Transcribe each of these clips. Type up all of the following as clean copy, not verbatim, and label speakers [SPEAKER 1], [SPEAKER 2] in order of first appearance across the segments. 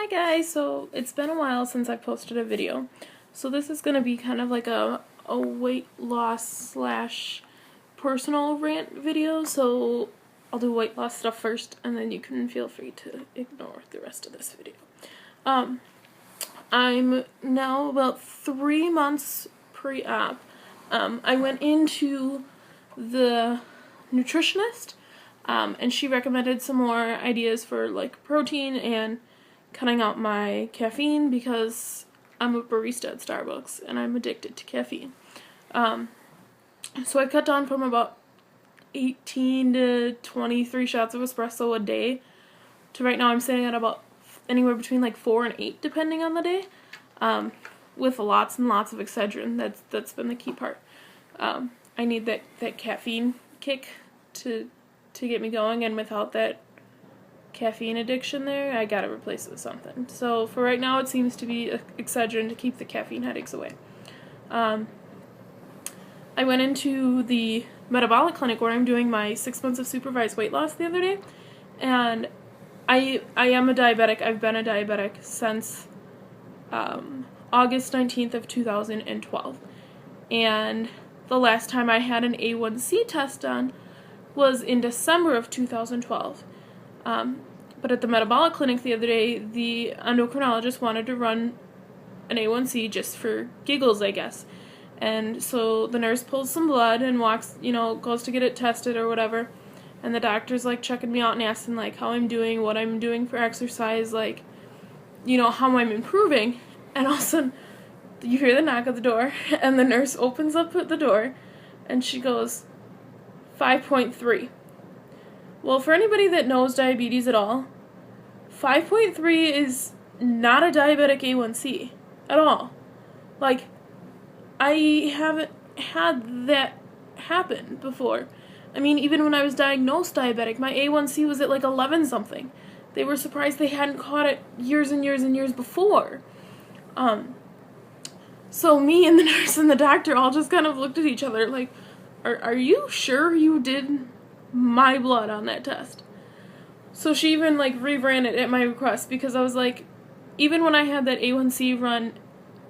[SPEAKER 1] Hi guys, so it's been a while since I posted a video. So this is going to be kind of like a weight loss slash personal rant video. So I'll do weight loss stuff first and then you can feel free to ignore the rest of this video. I'm now about 3 months pre-op. I went into the nutritionist and she recommended some more ideas for like protein and cutting out my caffeine because I'm a barista at Starbucks and I'm addicted to caffeine. So I cut down from about 18 to 23 shots of espresso a day to right now I'm sitting at about anywhere between like 4 and 8 depending on the day, with lots and lots of Excedrin. That's been the key part. I need that caffeine kick to get me going, and without that caffeine addiction there, I gotta replace it with something. So for right now it seems to be Excedrin to keep the caffeine headaches away. I went into the metabolic clinic where I'm doing my 6 months of supervised weight loss the other day, and I am a diabetic. I've been a diabetic since August 19th of 2012, and the last time I had an A1C test done was in December of 2012. But at the metabolic clinic the other day, the endocrinologist wanted to run an A1C just for giggles, I guess. And so the nurse pulls some blood and walks, goes to get it tested or whatever. And the doctor's like checking me out and asking like how I'm doing, what I'm doing for exercise, like, how I'm improving. And all of a sudden, you hear the knock at the door, and the nurse opens up the door, and she goes, 5.3. Well, for anybody that knows diabetes at all, 5.3 is not a diabetic A1C at all. Like, I haven't had that happen before. I mean, even when I was diagnosed diabetic, my A1C was at like 11 something. They were surprised they hadn't caught it years and years and years before. So me and the nurse and the doctor all just kind of looked at each other like, are you sure you did my blood on that test? So she even like reran it at my request, because I was like, even when I had that A1C run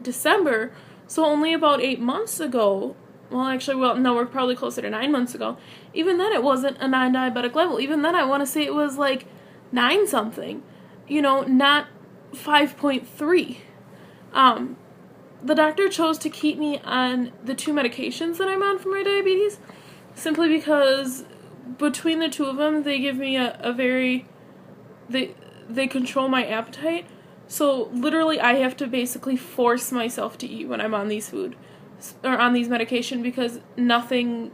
[SPEAKER 1] December, so only about 8 months ago, no, we're probably closer to 9 months ago, even then it wasn't a non-diabetic level. Even then I want to say it was like 9 something, not 5.3. The doctor chose to keep me on the 2 medications that I'm on for my diabetes, simply because between the 2 of them, they give me they control my appetite. So literally I have to basically force myself to eat when I'm on these medication, because nothing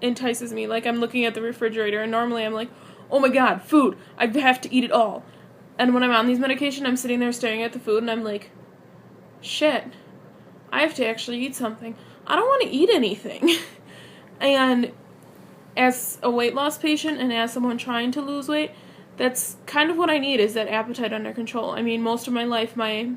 [SPEAKER 1] entices me. Like, I'm looking at the refrigerator and normally I'm like, oh my god, food, I have to eat it all. And when I'm on these medication, I'm sitting there staring at the food and I'm like, shit, I have to actually eat something. I don't want to eat anything. And as a weight loss patient and as someone trying to lose weight, that's kind of what I need, is that appetite under control. I mean, most of my life, my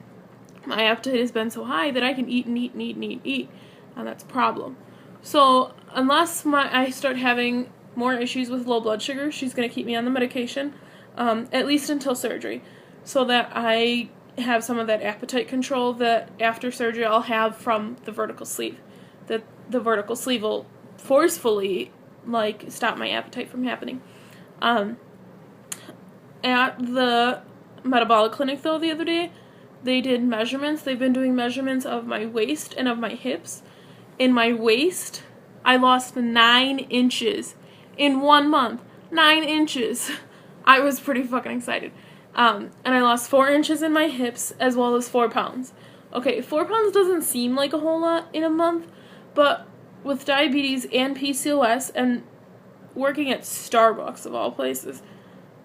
[SPEAKER 1] appetite has been so high that I can eat and eat and eat and eat and eat, and that's a problem. So unless I start having more issues with low blood sugar, she's going to keep me on the medication, at least until surgery, so that I have some of that appetite control that after surgery I'll have from the vertical sleeve. That the vertical sleeve will forcefully stop my appetite from happening. At the metabolic clinic though the other day, they did measurements. They've been doing measurements of my waist and of my hips. In my waist, I lost 9 inches in 1 month. 9 inches. I was pretty fucking excited. And I lost 4 inches in my hips, as well as 4 pounds. Okay, 4 pounds doesn't seem like a whole lot in a month, but with diabetes and PCOS and working at Starbucks of all places,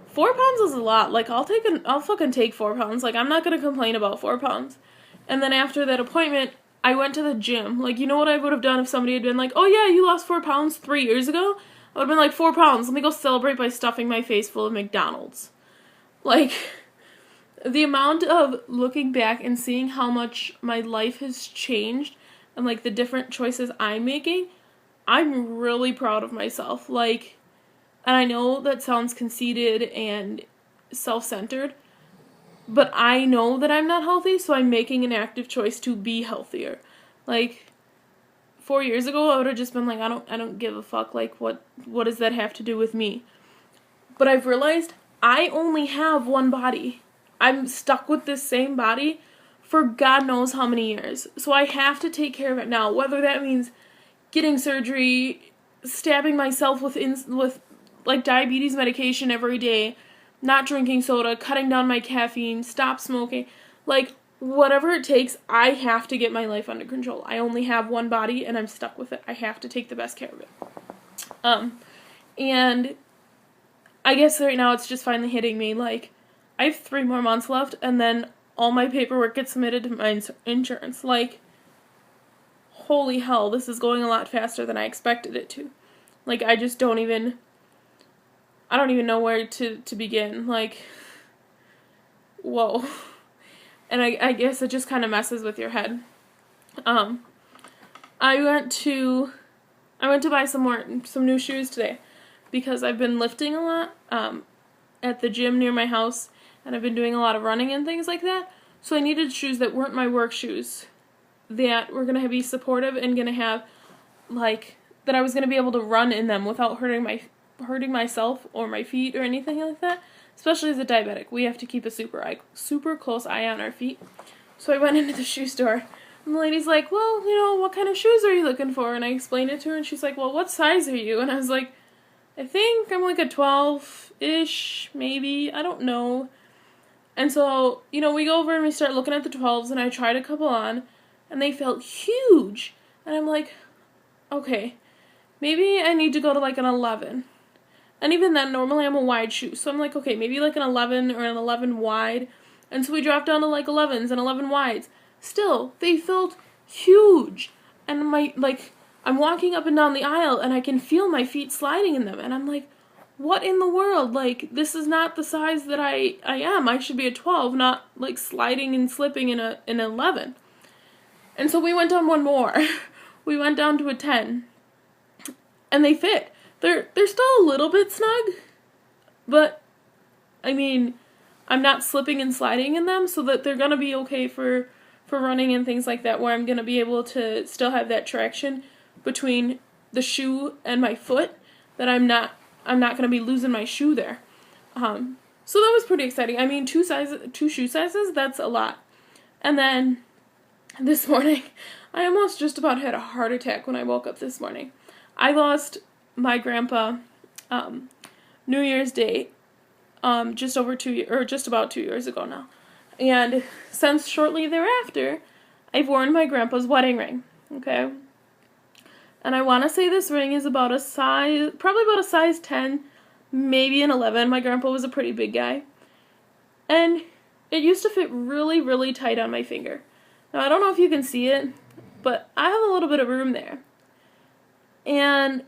[SPEAKER 1] 4 pounds is a lot. Like, I'll fucking take 4 pounds. Like, I'm not gonna complain about 4 pounds. And then after that appointment, I went to the gym. Like, you know what I would have done if somebody had been like, oh yeah, you lost 4 pounds 3 years ago? I would have been like, 4 pounds. Let me go celebrate by stuffing my face full of McDonald's. Like, the amount of looking back and seeing how much my life has changed and, like, the different choices I'm making, I'm really proud of myself. Like, and I know that sounds conceited and self-centered, but I know that I'm not healthy, so I'm making an active choice to be healthier. Like, 4 years ago, I would have just been like, I don't give a fuck. Like, what does that have to do with me? But I've realized I only have one body. I'm stuck with this same body for God knows how many years. So I have to take care of it now, whether that means getting surgery, stabbing myself with like diabetes medication every day, not drinking soda, cutting down my caffeine, stop smoking. Like, whatever it takes, I have to get my life under control. I only have one body and I'm stuck with it. I have to take the best care of it. And I guess right now it's just finally hitting me. Like, I have 3 more months left and then all my paperwork gets submitted to my insurance. Like, holy hell, this is going a lot faster than I expected it to. Like, I don't even know where to begin. Like, whoa. And I guess it just kind of messes with your head. I went to buy some new shoes today because I've been lifting a lot at the gym near my house, and I've been doing a lot of running and things like that. So I needed shoes that weren't my work shoes, that were gonna be supportive and gonna have like that I was gonna be able to run in them without hurting myself or my feet or anything like that. Especially as a diabetic, we have to keep a super close eye on our feet. So I went into the shoe store, and the lady's like, well, what kind of shoes are you looking for? And I explained it to her, and she's like, well, what size are you? And I was like, I think I'm like a 12-ish, maybe, I don't know. And so, we go over and we start looking at the 12s, and I tried a couple on, and they felt huge. And I'm like, okay, maybe I need to go to like an 11. And even then, normally I'm a wide shoe. So I'm like, okay, maybe like an 11 or an 11 wide. And so we dropped down to like 11s and 11 wides. Still, they felt huge. And I'm walking up and down the aisle and I can feel my feet sliding in them. And I'm like, what in the world? Like, this is not the size that I am. I should be a 12, not like sliding and slipping in an 11. And so we went down one more. We went down to a 10. And they fit. They're still a little bit snug, but, I mean, I'm not slipping and sliding in them, so that they're going to be okay for running and things like that, where I'm going to be able to still have that traction between the shoe and my foot, that I'm not going to be losing my shoe there. So that was pretty exciting. I mean, 2 shoe sizes, that's a lot. And then, this morning, I almost just about had a heart attack when I woke up this morning. I lost my grandpa New Year's Day just about 2 years ago now. And since shortly thereafter, I've worn my grandpa's wedding ring, okay? And I want to say this ring is probably about a size 10, maybe an 11. My grandpa was a pretty big guy. And it used to fit really, really tight on my finger. Now, I don't know if you can see it, but I have a little bit of room there. And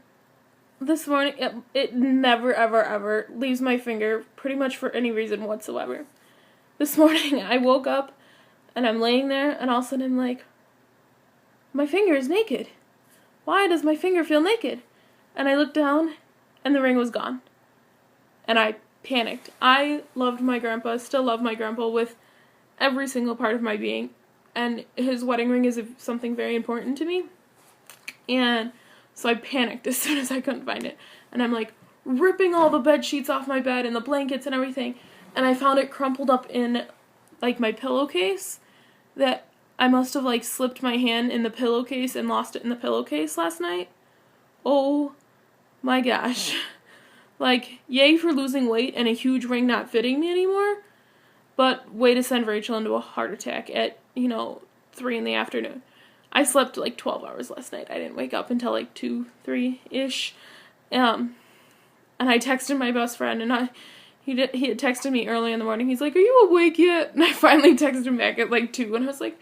[SPEAKER 1] this morning, it never, ever, ever leaves my finger, pretty much for any reason whatsoever. This morning, I woke up, and I'm laying there, and all of a sudden I'm like, my finger is naked. Why does my finger feel naked? And I looked down, and the ring was gone. And I panicked. I loved my grandpa, still love my grandpa with every single part of my being, and his wedding ring is something very important to me. And so I panicked as soon as I couldn't find it. And I'm like ripping all the bed sheets off my bed and the blankets and everything. And I found it crumpled up in like my pillowcase, that I must have like slipped my hand in the pillowcase and lost it in the pillowcase last night. Oh my gosh. Like, yay for losing weight and a huge ring not fitting me anymore. But way to send Rachel into a heart attack at, 3 in the afternoon. I slept like 12 hours last night. I didn't wake up until like 2, 3-ish. And I texted my best friend, and he had texted me early in the morning. He's like, are you awake yet? And I finally texted him back at like 2, and I was like,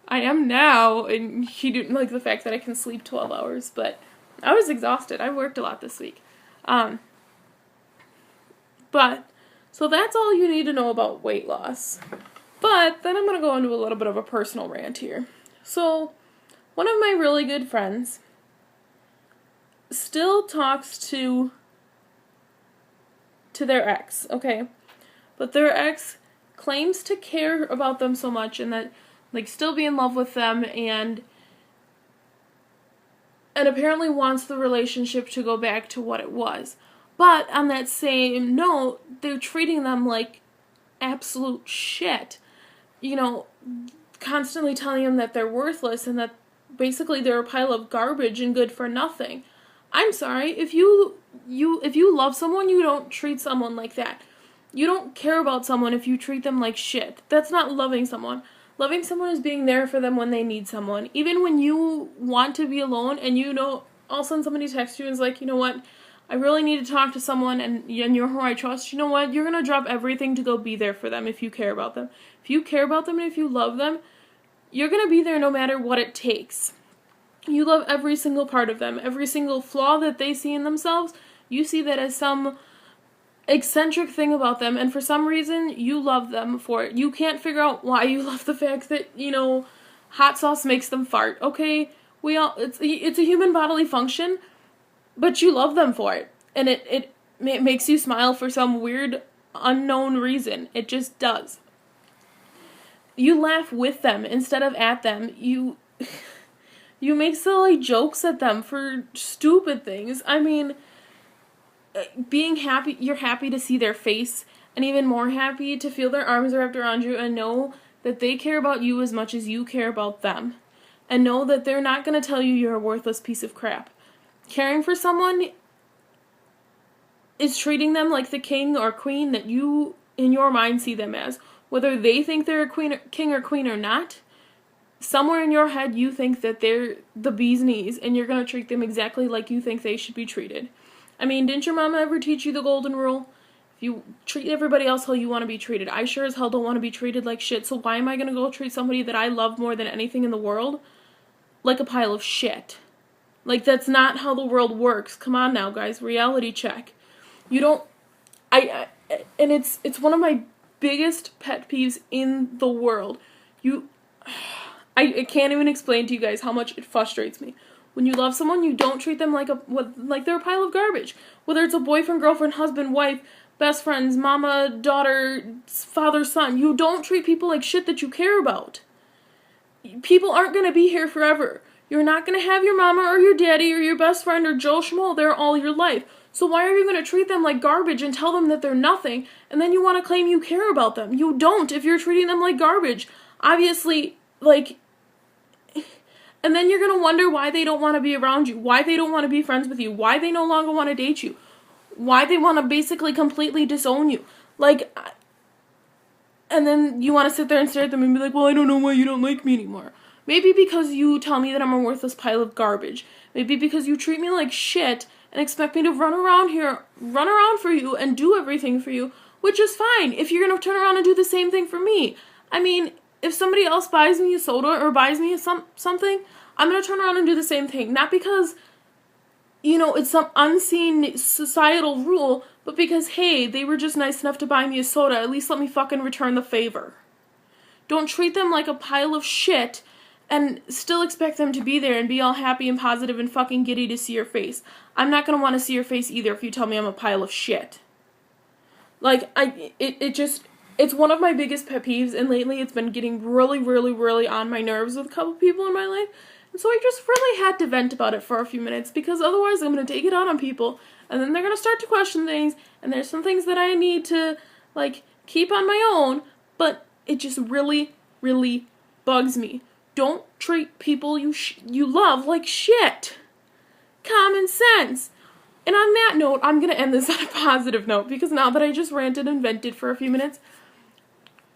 [SPEAKER 1] I am now. And he didn't like the fact that I can sleep 12 hours, but I was exhausted. I worked a lot this week. So that's all you need to know about weight loss. But then I'm going to go into a little bit of a personal rant here. So, one of my really good friends still talks to their ex, okay? But their ex claims to care about them so much and that, like, still be in love with them and apparently wants the relationship to go back to what it was. But on that same note, they're treating them like absolute shit. You know, constantly telling them that they're worthless and that basically they're a pile of garbage and good for nothing. I'm sorry, if you love someone, you don't treat someone like that. You don't care about someone if you treat them like shit. That's not loving someone. Loving someone is being there for them when they need someone. Even when you want to be alone and you know, all of a sudden somebody texts you and is like, you know what, I really need to talk to someone and you're who I trust. You know what, you're going to drop everything to go be there for them if you care about them. If you care about them and if you love them, you're going to be there no matter what it takes. You love every single part of them. Every single flaw that they see in themselves, you see that as some eccentric thing about them, and for some reason, you love them for it. You can't figure out why you love the fact that, you know, hot sauce makes them fart, okay? It's a human bodily function, but you love them for it. And it makes you smile for some weird, unknown reason. It just does. You laugh with them instead of at them. You make silly jokes at them for stupid things. I mean, being happy, you're happy to see their face, and even more happy to feel their arms wrapped around you and know that they care about you as much as you care about them. And know that they're not going to tell you you're a worthless piece of crap. Caring for someone is treating them like the king or queen that you, in your mind, see them as. Whether they think they're a king or queen or not, somewhere in your head you think that they're the bee's knees, and you're going to treat them exactly like you think they should be treated. I mean, didn't your mama ever teach you the golden rule? If you treat everybody else how you want to be treated. I sure as hell don't want to be treated like shit, so why am I going to go treat somebody that I love more than anything in the world like a pile of shit? Like, that's not how the world works. Come on now, guys. Reality check. You don't... and it's one of my biggest pet peeves in the world. I can't even explain to you guys how much it frustrates me. When you love someone, you don't treat them like they're a pile of garbage. Whether it's a boyfriend, girlfriend, husband, wife, best friends, mama, daughter, father, son. You don't treat people like shit that you care about. People aren't going to be here forever. You're not going to have your mama or your daddy or your best friend or Joe Schmo there all your life. So why are you going to treat them like garbage and tell them that they're nothing, and then you want to claim you care about them? You don't if you're treating them like garbage. Obviously, like... And then you're going to wonder why they don't want to be around you, why they don't want to be friends with you, why they no longer want to date you, why they want to basically completely disown you. Like, and then you want to sit there and stare at them and be like, well, I don't know why you don't like me anymore. Maybe because you tell me that I'm a worthless pile of garbage. Maybe because you treat me like shit and expect me to run around for you and do everything for you, which is fine if you're going to turn around and do the same thing for me. I mean, if somebody else buys me a soda or buys me something, I'm going to turn around and do the same thing. Not because, you know, it's some unseen societal rule, but because, hey, they were just nice enough to buy me a soda. At least let me fucking return the favor. Don't treat them like a pile of shit and still expect them to be there and be all happy and positive and fucking giddy to see your face. I'm not going to want to see your face either if you tell me I'm a pile of shit. Like, it's one of my biggest pet peeves, and lately it's been getting really, really, really on my nerves with a couple people in my life. And so I just really had to vent about it for a few minutes, because otherwise I'm going to take it out on people, and then they're going to start to question things, and there's some things that I need to, like, keep on my own, but it just really, really bugs me. Don't treat people you love like shit. Common sense. And on that note, I'm going to end this on a positive note, because now that I just ranted and vented for a few minutes,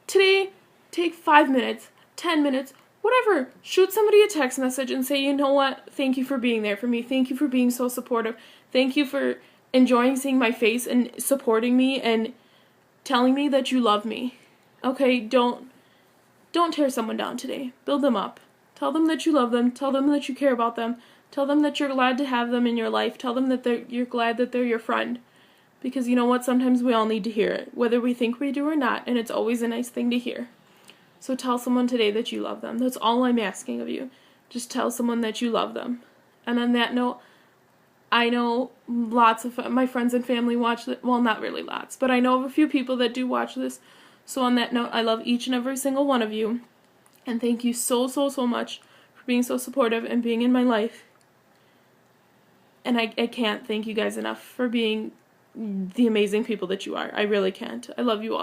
[SPEAKER 1] today, take 5 minutes, 10 minutes, whatever. Shoot somebody a text message and say, you know what, thank you for being there for me. Thank you for being so supportive. Thank you for enjoying seeing my face and supporting me and telling me that you love me. Okay, don't tear someone down today. Build them up. Tell them that you love them. Tell them that you care about them. Tell them that you're glad to have them in your life. Tell them that you're glad that they're your friend. Because you know what? Sometimes we all need to hear it, whether we think we do or not, and it's always a nice thing to hear. So tell someone today that you love them. That's all I'm asking of you. Just tell someone that you love them. And on that note, I know lots of my friends and family watch this. Well, not really lots, but I know of a few people that do watch this. So on that note, I love each and every single one of you. And thank you so, so, so much for being so supportive and being in my life. And I can't thank you guys enough for being the amazing people that you are. I really can't. I love you all.